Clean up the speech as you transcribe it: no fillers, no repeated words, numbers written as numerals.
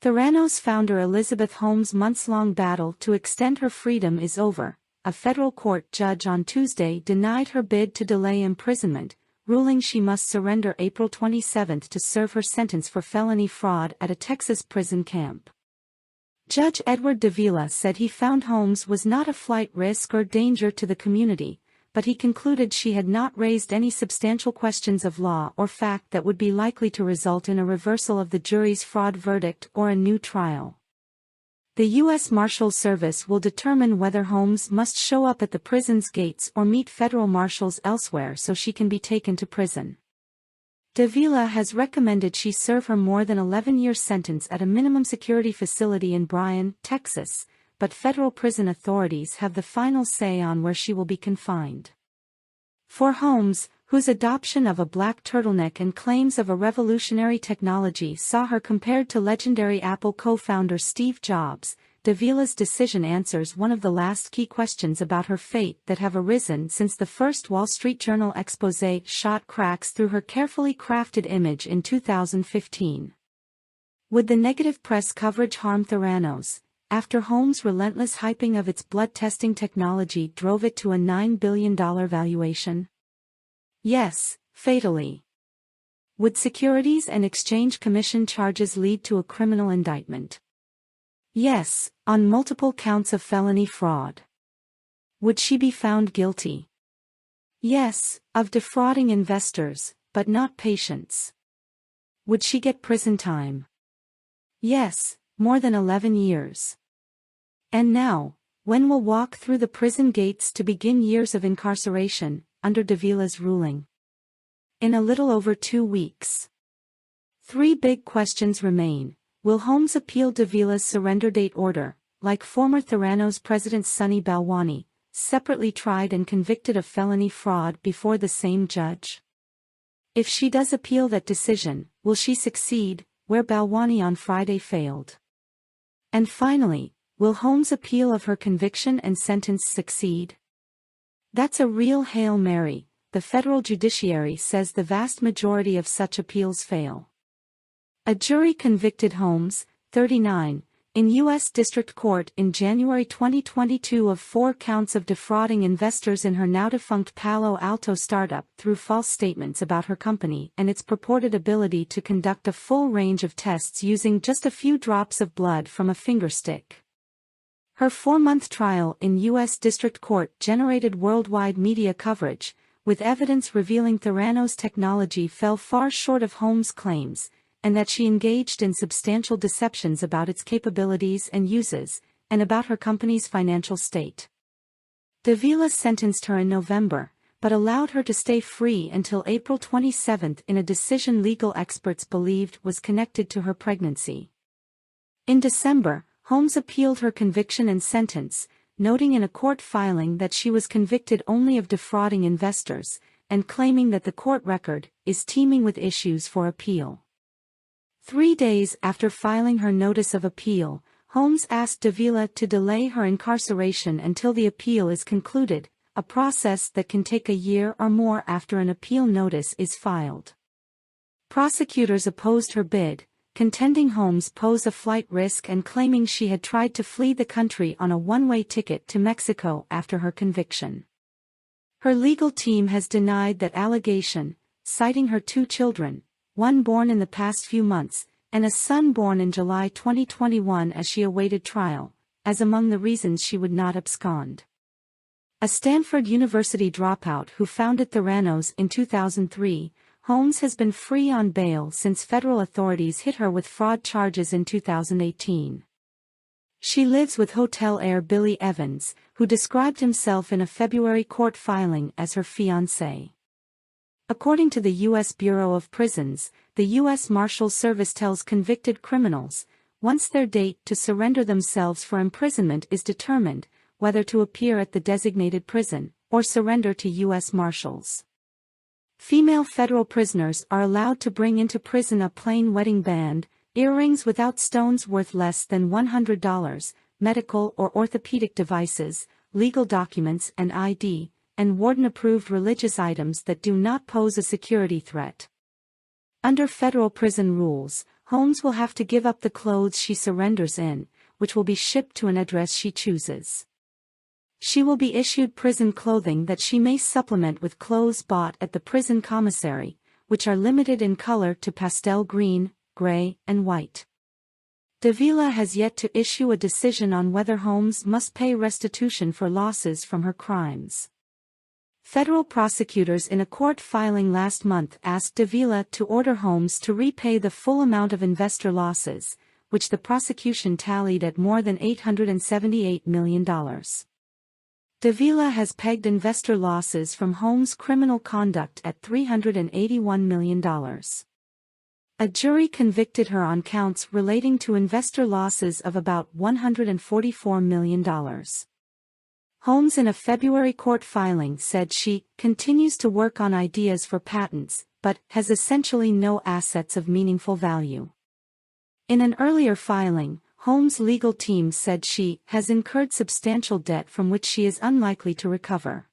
Theranos founder Elizabeth Holmes' months-long battle to extend her freedom is over. A federal court judge on Tuesday denied her bid to delay imprisonment, ruling she must surrender April 27 to serve her sentence for felony fraud at a Texas prison camp. Judge Edward Davila said he found Holmes was not a flight risk or danger to the community, but he concluded she had not raised any substantial questions of law or fact that would be likely to result in a reversal of the jury's fraud verdict or a new trial. The U.S. Marshals Service will determine whether Holmes must show up at the prison's gates or meet federal marshals elsewhere so she can be taken to prison. Davila has recommended she serve her more than 11-year sentence at a minimum security facility in Bryan, Texas, but federal prison authorities have the final say on where she will be confined. For Holmes, whose adoption of a black turtleneck and claims of a revolutionary technology saw her compared to legendary Apple co-founder Steve Jobs, Davila's decision answers one of the last key questions about her fate that have arisen since the first Wall Street Journal exposé shot cracks through her carefully crafted image in 2015. Would the negative press coverage harm Theranos, after Holmes' relentless hyping of its blood testing technology drove it to a $9 billion valuation? Yes, fatally. Would Securities and Exchange Commission charges lead to a criminal indictment? Yes, on multiple counts of felony fraud. Would she be found guilty? Yes, of defrauding investors, but not patients. Would she get prison time? Yes, more than 11 years. And now, when we'll walk through the prison gates to begin years of incarceration, under Davila's ruling? In a little over 2 weeks. 3 big questions remain. Will Holmes appeal Davila's surrender date order, like former Theranos president Sunny Balwani, separately tried and convicted of felony fraud before the same judge? If she does appeal that decision, will she succeed, where Balwani on Friday failed? And finally, will Holmes' appeal of her conviction and sentence succeed? That's a real Hail Mary. The federal judiciary says the vast majority of such appeals fail. A jury convicted Holmes, 39, in U.S. District Court in January 2022 of 4 counts of defrauding investors in her now-defunct Palo Alto startup through false statements about her company and its purported ability to conduct a full range of tests using just a few drops of blood from a fingerstick. Her 4-month trial in U.S. District Court generated worldwide media coverage, with evidence revealing Theranos' technology fell far short of Holmes' claims, and that she engaged in substantial deceptions about its capabilities and uses, and about her company's financial state. Davila sentenced her in November, but allowed her to stay free until April 27 in a decision legal experts believed was connected to her pregnancy. In December, Holmes appealed her conviction and sentence, noting in a court filing that she was convicted only of defrauding investors, and claiming that the court record is teeming with issues for appeal. 3 days after filing her notice of appeal, Holmes asked Davila to delay her incarceration until the appeal is concluded, a process that can take a year or more after an appeal notice is filed. Prosecutors opposed her bid, contending Holmes posed a flight risk and claiming she had tried to flee the country on a one-way ticket to Mexico after her conviction. Her legal team has denied that allegation, citing her 2 children, one born in the past few months, and a son born in July 2021 as she awaited trial, as among the reasons she would not abscond. A Stanford University dropout who founded Theranos in 2003, Holmes has been free on bail since federal authorities hit her with fraud charges in 2018. She lives with hotel heir Billy Evans, who described himself in a February court filing as her fiancé. According to the U.S. Bureau of Prisons, the U.S. Marshals Service tells convicted criminals, once their date to surrender themselves for imprisonment is determined, whether to appear at the designated prison, or surrender to U.S. Marshals. Female federal prisoners are allowed to bring into prison a plain wedding band, earrings without stones worth less than $100, medical or orthopedic devices, legal documents and ID, and warden-approved religious items that do not pose a security threat. Under federal prison rules, Holmes will have to give up the clothes she surrenders in, which will be shipped to an address she chooses. She will be issued prison clothing that she may supplement with clothes bought at the prison commissary, which are limited in color to pastel green, gray, and white. Davila has yet to issue a decision on whether Holmes must pay restitution for losses from her crimes. Federal prosecutors in a court filing last month asked Davila to order Holmes to repay the full amount of investor losses, which the prosecution tallied at more than $878 million. Davila has pegged investor losses from Holmes' criminal conduct at $381 million. A jury convicted her on counts relating to investor losses of about $144 million. Holmes in a February court filing said she continues to work on ideas for patents, but has essentially no assets of meaningful value. In an earlier filing, Holmes' legal team said she has incurred substantial debt from which she is unlikely to recover.